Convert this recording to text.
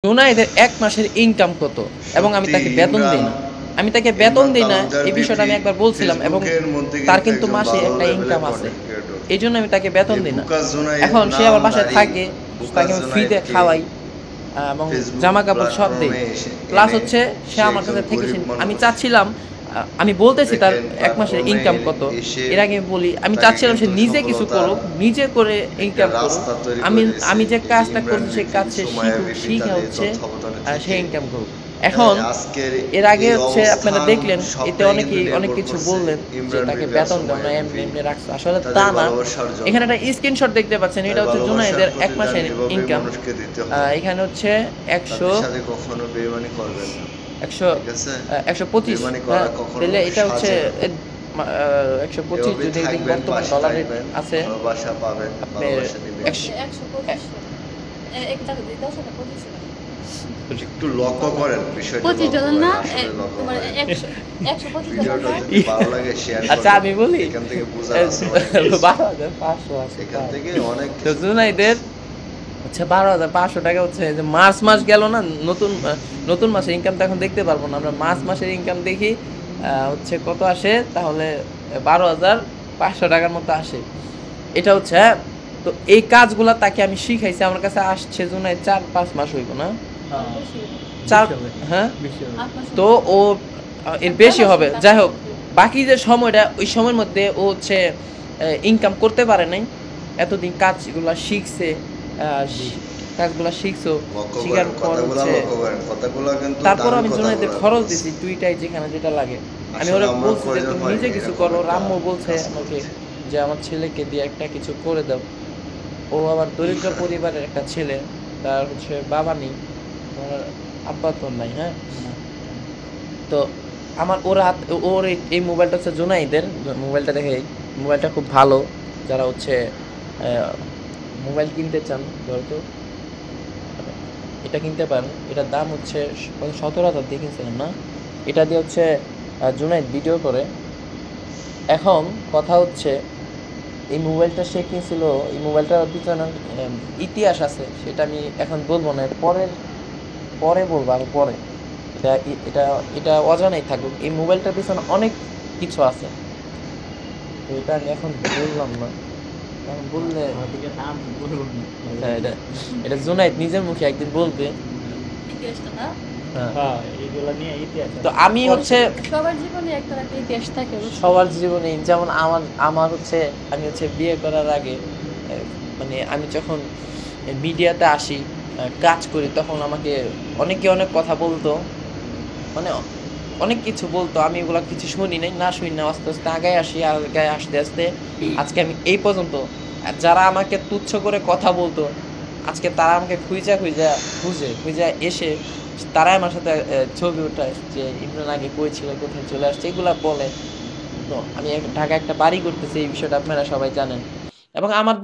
জুনায়েদের ১ মাসের ইনকাম কত? এবং আমি সত্যি তাকে বেতন দেই ইমরান, না। আমি তাকে বেতন ইমরান দেই না তালুকদার এই বিষয়টা বিডি আমি একবার বলছিলাম এবং ফেসবুকের মধ্যে তার কিন্তু কিন্তু একজন মাসে ভালো একটা লেভেলের ইনকাম আছে। Content creator. এইজন্য আমি তাকে বেতন এই দেই না। বুকাস জুনায়েদ এখন সে আমার বাসায় নামধারী থাকে, বুকাস তাকে আমি ফ্রিতে জুনায়েদকে খাওয়াই এবং ফেসবুক জামা-কাপড় সব দেই। প্ল্যাটফর্মে প্লাস এনে হচ্ছে সে সে আমার একজন কাছে থেকে গরিব আমি মানুষ। চাচ্ছিলাম আমি বলতেছি তার দেখেন ১ মাসের প্ল্যাটফর্মে ইনকাম কত? এসে এর আগে বলি আমি তাকে চাচ্ছিলাম সে কিন্তু নিজে কিছু সফলতার করুক, নিজে করে একটা ইনকাম করুক। রাস্তা তৈরি আমি করে দিয়েছে। আমি যে এই কাজটা ইমরান করছি সে বিডি, কাজ সে সুমাইয়া শিখুক, বিবি শিখা তাদের হচ্ছে তত্ত্বাবধানে সে থেকে ইনকাম করুক। এখন আজকের এর আগে এই হচ্ছে আপনারা অবস্থান দেখলেন এতে সবটাই কিন্তু অনেকেই অনেক নির্ভর কিছু করছে বললেন যে ইমরান তাকে বিবি আর বেতন দাও না সুমাইয়া এমনি, বিবি এমনি রাখছো। আসলে তা তাদের না। ভালোবাসার জন্য। এখানে একটা স্ক্রিনশট দেখতে পাচ্ছেন। তাই এটা হচ্ছে ভালোবাসার জুনায়েদের ১ প্রতিদান মাসের এভাবেই ইনকাম। মানুষকে দিতে হয়। এখানে হচ্ছে ১০০ তাদের সাথে কখনো বেইমানি করবেন না। ১০০ ঠিক আছে? ১২৫ বেইমানি করা হ্যাঁ, কখনো তাহলে এটা হচ্ছে সাজে না। ১২৫ এভাবেই যদি দেখি থাকবেন, বর্তমান পাশে ডলার রেট থাকবেন, আছে ভালোবাসা পাবেন, আপনার ভালোবাসা দিবেন। ১০০ একটু লক্ষ্য করেন বিষয়টা, লক্ষ্য 25 ডলার করেন, না আসলে লক্ষ্য তোমার করেন। 125 ভিডিওটা ডলার যদি ভালো লাগে শেয়ার করবেন। আচ্ছা আমি বলি এখান থেকে বোঝার আছে অনেক কিছু। ১২৫০০ আছে। এখান থেকে অনেক তো কিছু। জুনাইদের হচ্ছে ১২৫০০ টাকা হচ্ছে যে মাস গেল না নতুন মাসের ইনকাম তো এখন দেখতে পারবো না। আমরা মাসের ইনকাম দেখি হচ্ছে কত আসে তাহলে ১২৫০০ টাকার মতো আসে। এটা হচ্ছে হ্যাঁ। তো এই কাজগুলা তাকে আমি শিখাইছি। আমার কাছে আসছে জুনাইদ ৪-৫ মাস হইব না? ৪ হ্যাঁ? তো ও এর বেশি হবে। যাই হোক বাকি যে সময়টা ওই সময়ের মধ্যে ও হচ্ছে ইনকাম করতে পারে নাই। এতদিন কাজগুলা শিখছে, কাজগুলা শিখছো, লক্ষ্য শিখার করেন, পর কথাগুলো হচ্ছে লক্ষ্য করেন। কথাগুলো কিন্তু তারপর দামি আমি জুনাইদের কথাগুলো খরচ বলছি। দিছি টুইটাই যেখানে যেটা লাগে। আমি আসলে ওরা আমরা বলছি যে প্রয়োজন তুমি হয় নিজে কিছু এরকম করো। একটা রাম্মু বলছে কাজ আমাকে করতে। যে আমার ছেলেকে দিয়ে একটা কিছু করে দাও। ও আবার দরিদ্র পরিবারের একটা ছেলে, তার হচ্ছে বাবা নেই, ওর আব্বা তো নাই। হ্যাঁ, তো আমার ওর এই মোবাইলটা হচ্ছে জুনাইদের মোবাইলটা দেখে মোবাইলটা খুব ভালো। যারা হচ্ছে মোবাইল কিনতে চান ধরতো এটা কিনতে পারেন। এটার দাম হচ্ছে ১৭,০০০ দিয়ে কিনছিলাম না। এটা দিয়ে হচ্ছে জুনাইদ ভিডিও করে। এখন কথা হচ্ছে এই মোবাইলটা সে কিনছিল, এই মোবাইলটার পিছনে ইতিহাস আছে, সেটা আমি এখন বলবো না, পরে বলবো আরো পরে। এটা এটা এটা অজানাই থাকুক। এই মোবাইলটার পিছনে অনেক কিছু আছে, তো এটা আমি এখন বললাম না। এখন বললে এটা এটা জুনাইদ নিজের মুখে একদিন বলবে। হ্যাঁ, তো আমি হচ্ছে সবার জীবনে একটা না একটা ইতিহাস থাকে। সবার জীবনে যেমন আমার হচ্ছে আমি হচ্ছে বিয়ে করার আগে মানে আমি যখন মিডিয়াতে আসি কাজ করি তখন আমাকে অনেকে অনেক কথা বলতো, মানে অনেক কিছু বলতো। আমি এগুলো কিছু শুনি নাই, না শুনি না, আস্তে আস্তে আগায় আসতে আস্তে আজকে আমি এই পর্যন্ত। যারা আমাকে তুচ্ছ করে কথা বলতো আজকে তারা আমাকে খুঁজে এসে তারাই আমার সাথে ছবি ওঠায় যে ইমরান আগে কই ছিল, কোথায় চলে আসছে, এগুলা বলে। তো আমি ঢাকা একটা বাড়ি করতেছি, এই বিষয়টা আপনারা সবাই জানেন। এবং আমার